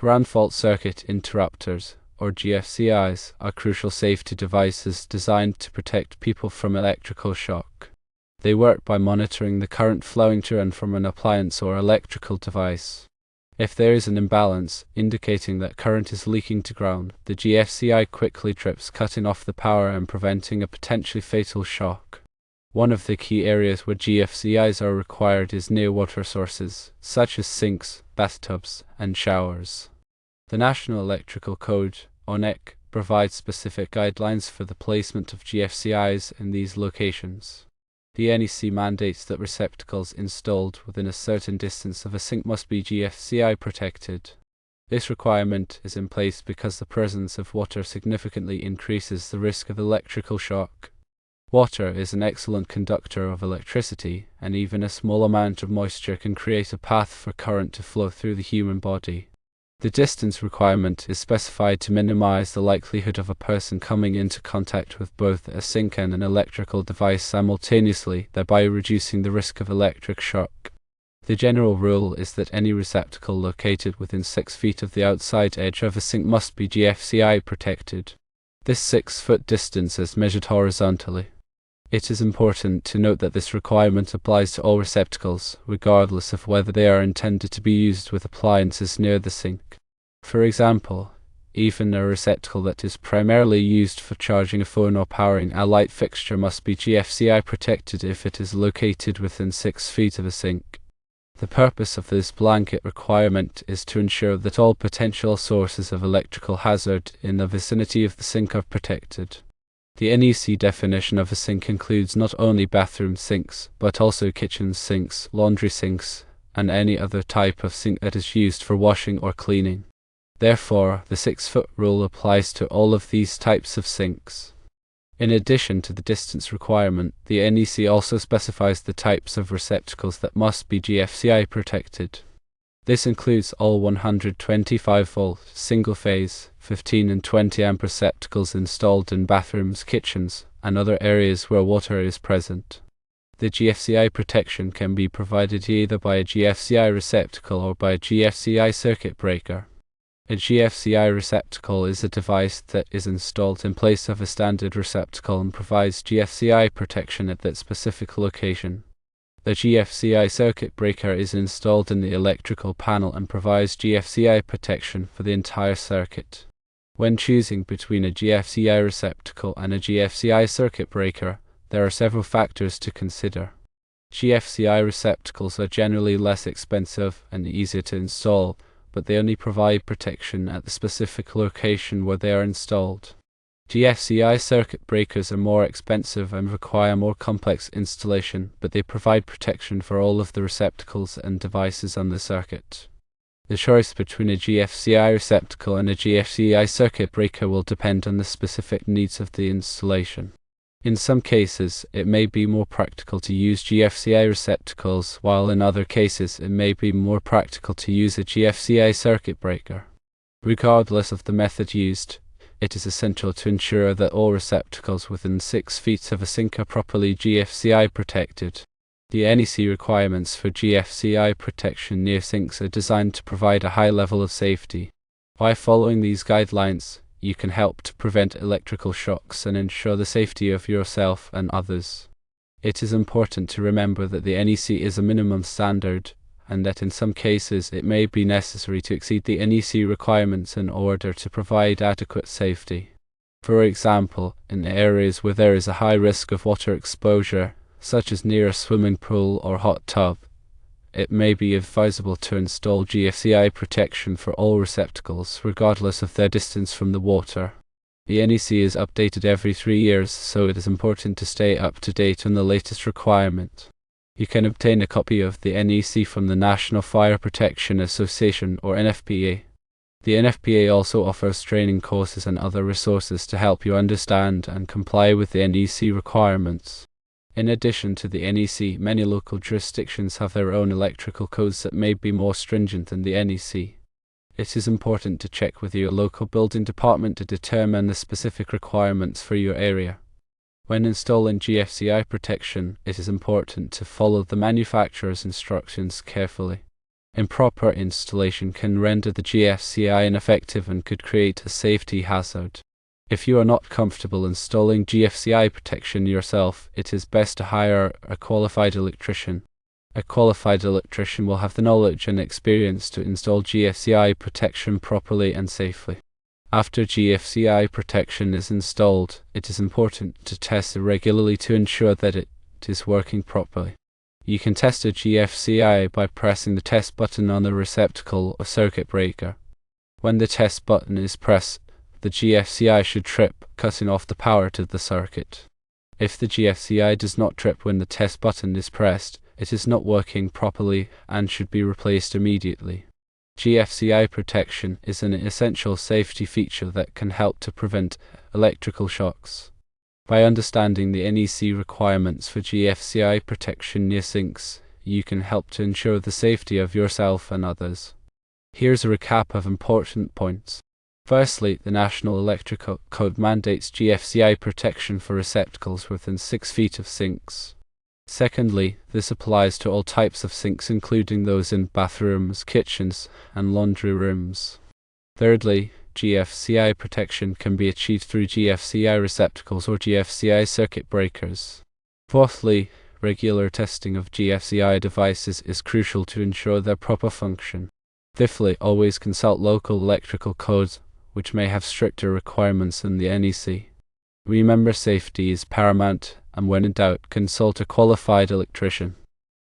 Ground fault circuit interrupters, or GFCIs, are crucial safety devices designed to protect people from electrical shock. They work by monitoring the current flowing to and from an appliance or electrical device. If there is an imbalance, indicating that current is leaking to ground, the GFCI quickly trips, cutting off the power and preventing a potentially fatal shock. One of the key areas where GFCIs are required is near water sources, such as sinks, bathtubs, and showers. The National Electrical Code, (ONEC), provides specific guidelines for the placement of GFCIs in these locations. The NEC mandates that receptacles installed within a certain distance of a sink must be GFCI protected. This requirement is in place because the presence of water significantly increases the risk of electrical shock. Water is an excellent conductor of electricity, and even a small amount of moisture can create a path for current to flow through the human body. The distance requirement is specified to minimize the likelihood of a person coming into contact with both a sink and an electrical device simultaneously, thereby reducing the risk of electric shock. The general rule is that any receptacle located within 6 feet of the outside edge of a sink must be GFCI protected. This 6-foot distance is measured horizontally. It is important to note that this requirement applies to all receptacles, regardless of whether they are intended to be used with appliances near the sink. For example, even a receptacle that is primarily used for charging a phone or powering a light fixture must be GFCI protected if it is located within 6 feet of a sink. The purpose of this blanket requirement is to ensure that all potential sources of electrical hazard in the vicinity of the sink are protected. The NEC definition of a sink includes not only bathroom sinks, but also kitchen sinks, laundry sinks, and any other type of sink that is used for washing or cleaning. Therefore, the 6-foot rule applies to all of these types of sinks. In addition to the distance requirement, the NEC also specifies the types of receptacles that must be GFCI protected. This includes all 125-volt, single-phase, 15 and 20 amp receptacles installed in bathrooms, kitchens, and other areas where water is present. The GFCI protection can be provided either by a GFCI receptacle or by a GFCI circuit breaker. A GFCI receptacle is a device that is installed in place of a standard receptacle and provides GFCI protection at that specific location. The GFCI circuit breaker is installed in the electrical panel and provides GFCI protection for the entire circuit. When choosing between a GFCI receptacle and a GFCI circuit breaker, there are several factors to consider. GFCI receptacles are generally less expensive and easier to install, but they only provide protection at the specific location where they are installed. GFCI circuit breakers are more expensive and require more complex installation, but they provide protection for all of the receptacles and devices on the circuit. The choice between a GFCI receptacle and a GFCI circuit breaker will depend on the specific needs of the installation. In some cases, it may be more practical to use GFCI receptacles, while in other cases it may be more practical to use a GFCI circuit breaker. Regardless of the method used, it is essential to ensure that all receptacles within 6 feet of a sink are properly GFCI protected. The NEC requirements for GFCI protection near sinks are designed to provide a high level of safety. By following these guidelines, you can help to prevent electrical shocks and ensure the safety of yourself and others. It is important to remember that the NEC is a minimum standard, and that in some cases it may be necessary to exceed the NEC requirements in order to provide adequate safety. For example, in areas where there is a high risk of water exposure, such as near a swimming pool or hot tub, it may be advisable to install GFCI protection for all receptacles, regardless of their distance from the water. The NEC is updated every 3 years, so it is important to stay up to date on the latest requirement. You can obtain a copy of the NEC from the National Fire Protection Association, or NFPA. The NFPA also offers training courses and other resources to help you understand and comply with the NEC requirements. In addition to the NEC, many local jurisdictions have their own electrical codes that may be more stringent than the NEC. It is important to check with your local building department to determine the specific requirements for your area. When installing GFCI protection, it is important to follow the manufacturer's instructions carefully. Improper installation can render the GFCI ineffective and could create a safety hazard. If you are not comfortable installing GFCI protection yourself, it is best to hire a qualified electrician. A qualified electrician will have the knowledge and experience to install GFCI protection properly and safely. After GFCI protection is installed, it is important to test it regularly to ensure that it is working properly. You can test a GFCI by pressing the test button on the receptacle or circuit breaker. When the test button is pressed, the GFCI should trip, cutting off the power to the circuit. If the GFCI does not trip when the test button is pressed, it is not working properly and should be replaced immediately. GFCI protection is an essential safety feature that can help to prevent electrical shocks. By understanding the NEC requirements for GFCI protection near sinks, you can help to ensure the safety of yourself and others. Here's a recap of important points. Firstly, the National Electrical Code mandates GFCI protection for receptacles within 6 feet of sinks. Secondly, this applies to all types of sinks, including those in bathrooms, kitchens, and laundry rooms. Thirdly, GFCI protection can be achieved through GFCI receptacles or GFCI circuit breakers. Fourthly, regular testing of GFCI devices is crucial to ensure their proper function. Fifthly, always consult local electrical codes, which may have stricter requirements than the NEC. Remember, safety is paramount, and when in doubt, consult a qualified electrician.